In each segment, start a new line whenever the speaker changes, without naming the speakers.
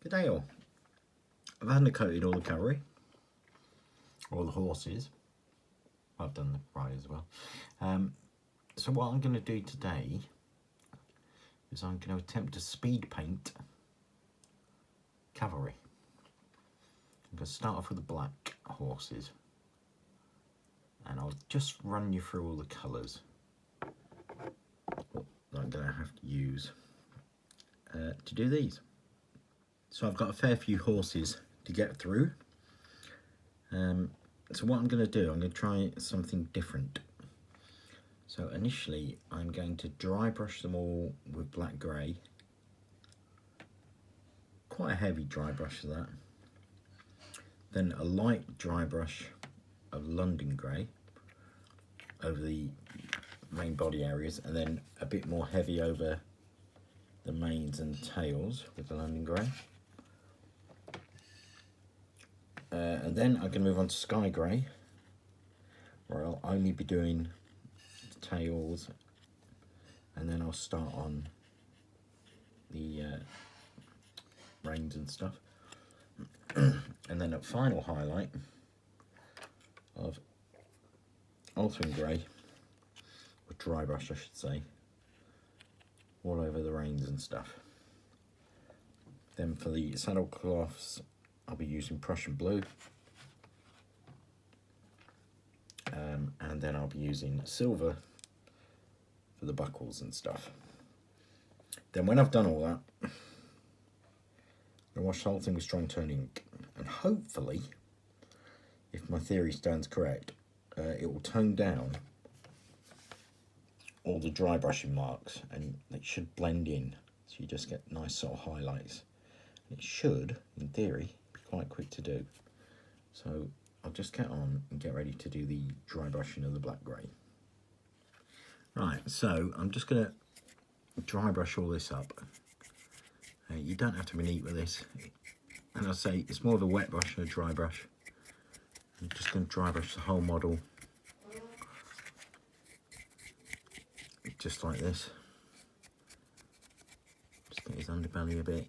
Good day all. I've undercoated all the cavalry, all the horses. I've done the ride as well. So what I'm going to do today is I'm going to attempt to speed paint cavalry. I'm going to start off with the black horses, and I'll just run you through all the colours that I'm going to have to use to do these. So I've got a fair few horses to get through. So what I'm going to do, I'm going to try something different. So initially I'm going to dry brush them all with black grey. Quite a heavy dry brush of that. Then a light dry brush of London grey over the main body areas, and then a bit more heavy over the manes and tails with the London grey. And then I'm going to move on to sky grey, where I'll only be doing the tails, and then I'll start on the reins and stuff. And then a final highlight of Alton grey, or dry brush I should say, all over the reins and stuff. Then for the saddle cloths I'll be using Prussian blue, and then I'll be using silver for the buckles and stuff. Then when I've done all that, I'll wash the whole thing with strong tone ink, and hopefully, if my theory stands correct, it will tone down all the dry brushing marks, and it should blend in, so you just get nice sort of highlights. It should, in theory, be quite quick to do. So I'll just get on and get ready to do the dry brushing of the black grey. Right, so I'm just going to dry brush all this up. You don't have to be neat with this, and I'll say it's more of a wet brush than a dry brush. I'm just going to dry brush the whole model, just like this. Just get his underbelly a bit,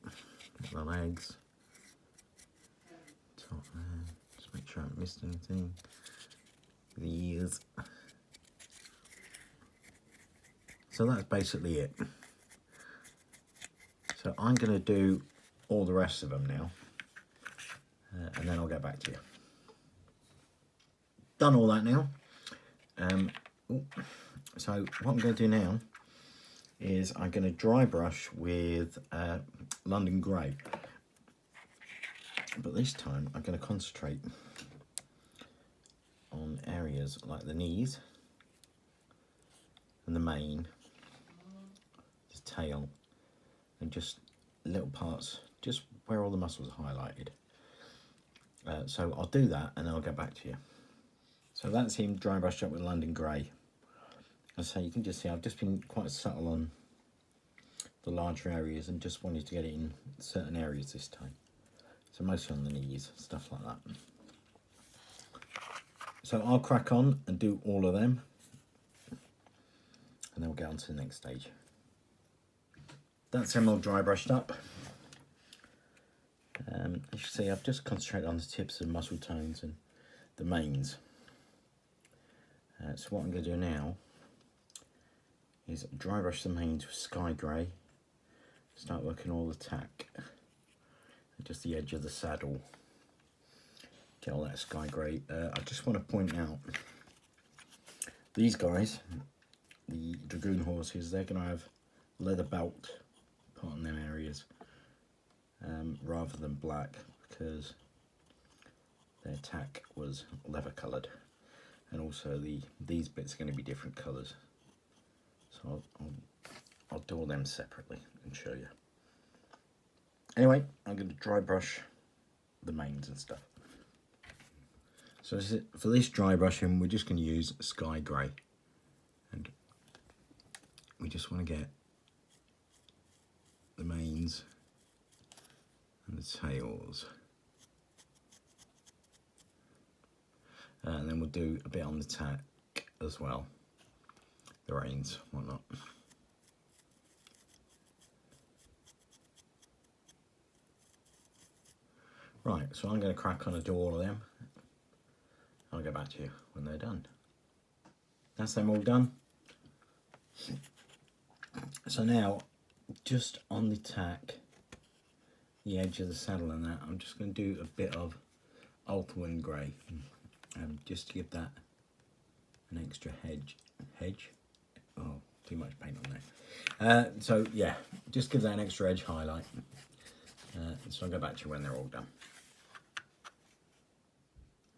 get the legs, top there, just make sure I haven't missed anything. The ears. So that's basically it. So I'm going to do all the rest of them now, and then I'll get back to you. Done all that now. So what I'm going to do now is I'm going to dry brush with London grey, but this time I'm going to concentrate on areas like the knees and the mane, the tail, and just little parts, just where all the muscles are highlighted. So I'll do that and then I'll get back to you. So that's him dry brushed up with London grey. As I say, you can just see I've just been quite subtle on the larger areas and just wanted to get it in certain areas this time. So mostly on the knees, stuff like that. So I'll crack on and do all of them, and then we'll get on to the next stage. That's them all dry brushed up. As you see, I've just concentrated on the tips and muscle tones and the manes. So what I'm going to do now is dry brush the manes with sky grey, start working all the tack, and just the edge of the saddle, get all that sky grey. I just want to point out, these guys, the dragoon horses, they're going to have leather belt put on them areas, rather than black, because their tack was leather coloured, and also these bits are going to be different colours. So I'll do all them separately and show you. Anyway, I'm going to dry brush the manes and stuff. So for this dry brushing, we're just going to use sky grey, and we just want to get the manes and the tails, and then we'll do a bit on the tack as well, the reins, whatnot. Right, so I'm going to crack on and do all of them. I'll get back to you when they're done. That's them all done. So now, just on the tack, the edge of the saddle and that, I'm just going to do a bit of ultramarine grey, just to give that an extra hedge. Oh, too much paint on there. So yeah, just give that an extra edge highlight. So I'll go back to you when they're all done.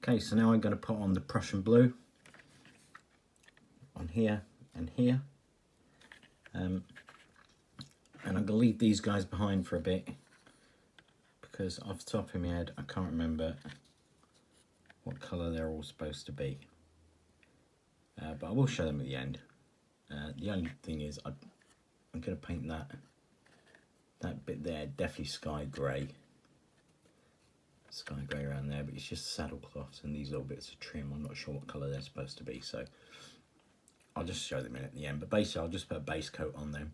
Okay, so now I'm going to put on the Prussian blue on here and here. And I'm going to leave these guys behind for a bit because off the top of my head I can't remember what colour they're all supposed to be. But I will show them at the end. The only thing is I'm going to paint that bit there definitely sky grey around there, but it's just saddle cloths and these little bits of trim. I'm not sure what colour they're supposed to be, so I'll just show them in at the end. But basically I'll just put a base coat on them,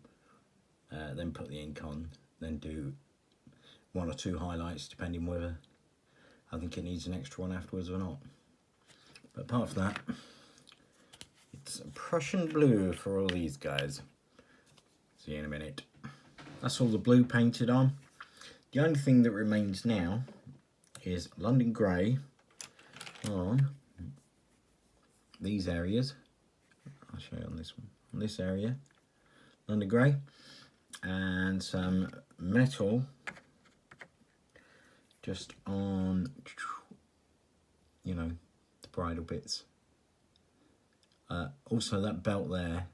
then put the ink on, then do 1 or 2 highlights depending whether I think it needs an extra one afterwards or not. But apart from that, it's Prussian blue for all these guys. See you in a minute. That's all the blue painted on. The only thing that remains now is London grey on these areas. I'll show you on this one. On this area, London grey, and some metal just on, you know, the bridle bits. Also that belt there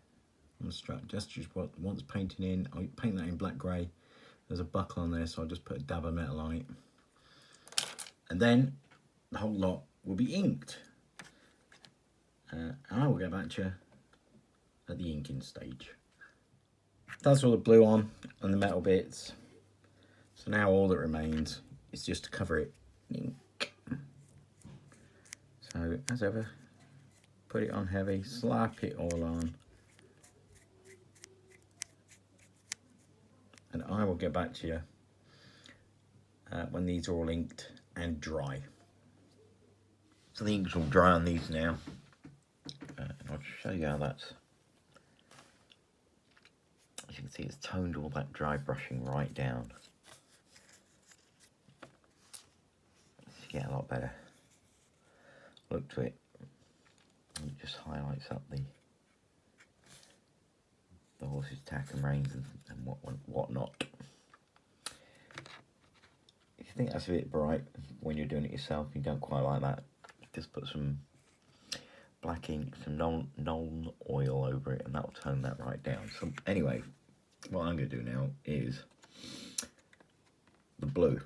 on the strap, just what wants painting in. I'll paint that in black grey. There's a buckle on there, so I'll just put a dab of metal on it. And then the whole lot will be inked. And I will get back to you at the inking stage. That's all the blue on and the metal bits. So now all that remains is just to cover it in ink. So as ever, put it on heavy, slap it all on. And I will get back to you when these are all inked and dry. So the ink's all dry on these now. And I'll show you how that's. As you can see, it's toned all that dry brushing right down. So you get a lot better look to it. And it just highlights up the horse's tack and reins and whatnot. If you think that's a bit bright when you're doing it yourself, you don't quite like that, just put some black ink, some Nuln oil over it, and that'll tone that right down. So anyway, what I'm going to do now is the blue.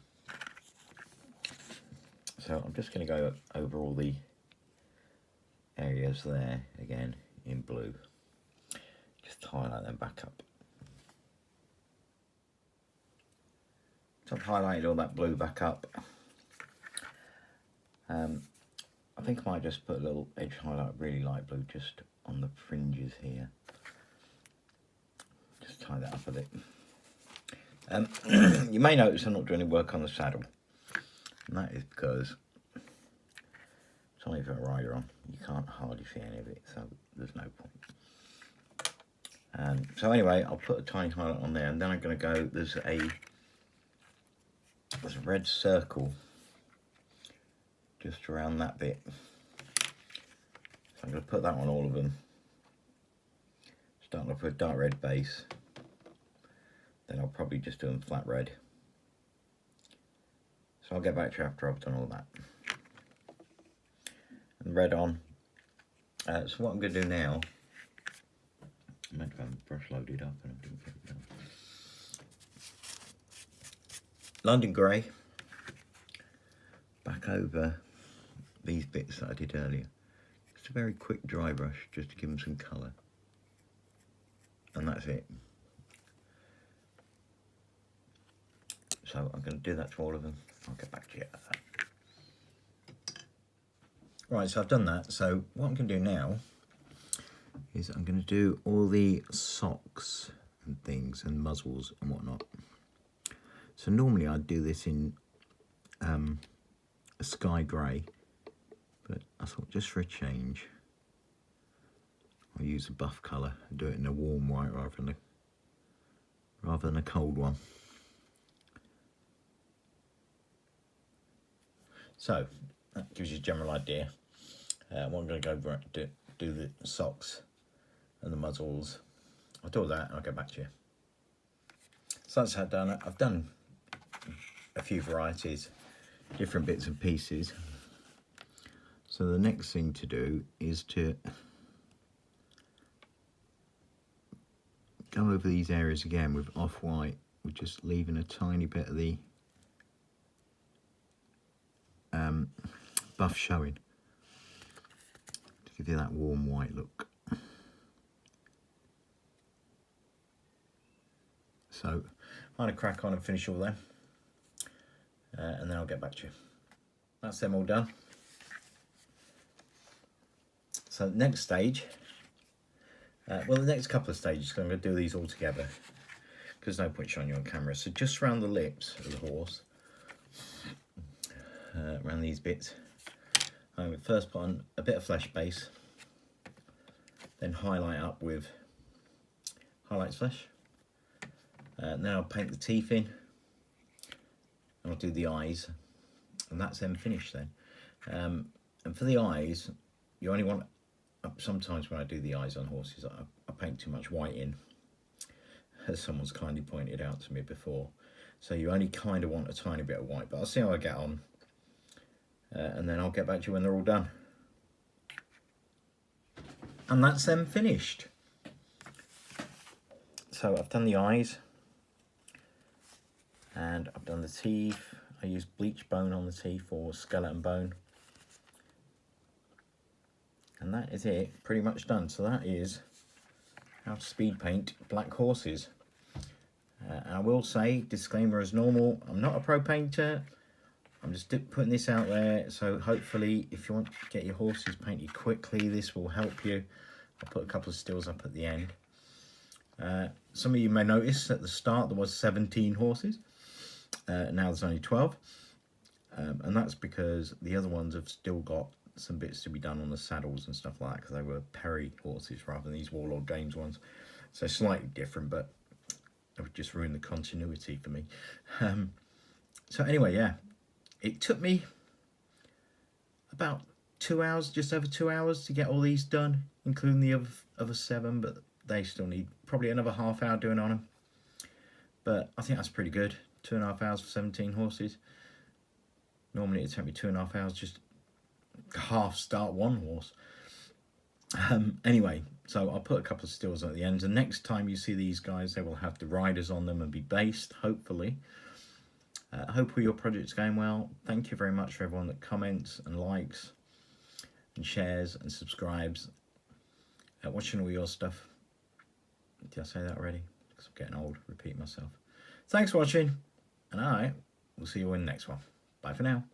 So I'm just going to go over all the areas there again in blue. Just highlight them back up. So I've highlighted all that blue back up. I think I might just put a little edge highlight, really light blue, just on the fringes here. Just tie that up a bit. You may notice I'm not doing any work on the saddle, and that is because it's only for a rider on. You can't hardly see any of it, so there's no point. So anyway, I'll put a tiny highlight on there, and then I'm going to go, there's a red circle just around that bit. So I'm going to put that on all of them. Starting off with a dark red base. Then I'll probably just do them flat red. So I'll get back to you after I've done all that. And red on. So what I'm going to do now, I meant to have a brush loaded up and I didn't get it done. London grey back over these bits that I did earlier. Just a very quick dry brush just to give them some colour. And that's it. So I'm going to do that to all of them. I'll get back to you at that. Right, so I've done that. So what I'm going to do now is I'm going to do all the socks and things and muzzles and whatnot. So normally I'd do this in a sky grey, but I thought just for a change I'll use a buff colour and do it in a warm white rather than a cold one. So that gives you a general idea. I'm going to go over do the socks and the muzzles. I'll do all that and I'll get back to you. So that's how I've done it. I've done a few varieties, different bits and pieces. So the next thing to do is to go over these areas again with off-white. We're just leaving a tiny bit of the buff showing to give you that warm white look. So I'm going to crack on and finish all them, and then I'll get back to you. That's them all done. So next stage, well, the next couple of stages, I'm going to do these all together because there's no point showing you on camera. So just around the lips of the horse, around these bits, I would first put on a bit of flesh base, then highlight up with highlights flesh. Now I'll paint the teeth in, and I'll do the eyes, and that's then finished then. And for the eyes, you only want, sometimes when I do the eyes on horses, I paint too much white in, as someone's kindly pointed out to me before. So you only kind of want a tiny bit of white, but I'll see how I get on. And then I'll get back to you when they're all done. And that's them finished. So I've done the eyes, and I've done the teeth. I used bleach bone on the teeth, or skeleton bone. And that is it, pretty much done. So that is how to speed paint black horses. And I will say, disclaimer as normal, I'm not a pro painter. I'm just putting this out there, so hopefully if you want to get your horses painted quickly, this will help you. I'll put a couple of stills up at the end. Some of you may notice at the start there was 17 horses. Now there's only 12. And that's because the other ones have still got some bits to be done on the saddles and stuff like that, because they were Perry horses rather than these Warlord Games ones. So slightly different, but it would just ruin the continuity for me. So anyway, yeah. It took me about 2 hours, just over 2 hours to get all these done, including the other 7, but they still need probably another half hour doing on them. But I think that's pretty good. 2.5 hours for 17 horses. Normally it'd take me 2.5 hours just half start one horse. Anyway, so I'll put a couple of stills at the end, and next time you see these guys, they will have the riders on them and be based, hopefully. Hopefully your project's going well. Thank you very much for everyone that comments and likes and shares and subscribes. Watching all your stuff. Did I say that already? Because I'm getting old, repeat myself. Thanks for watching, and I will see you in the next one. Bye for now.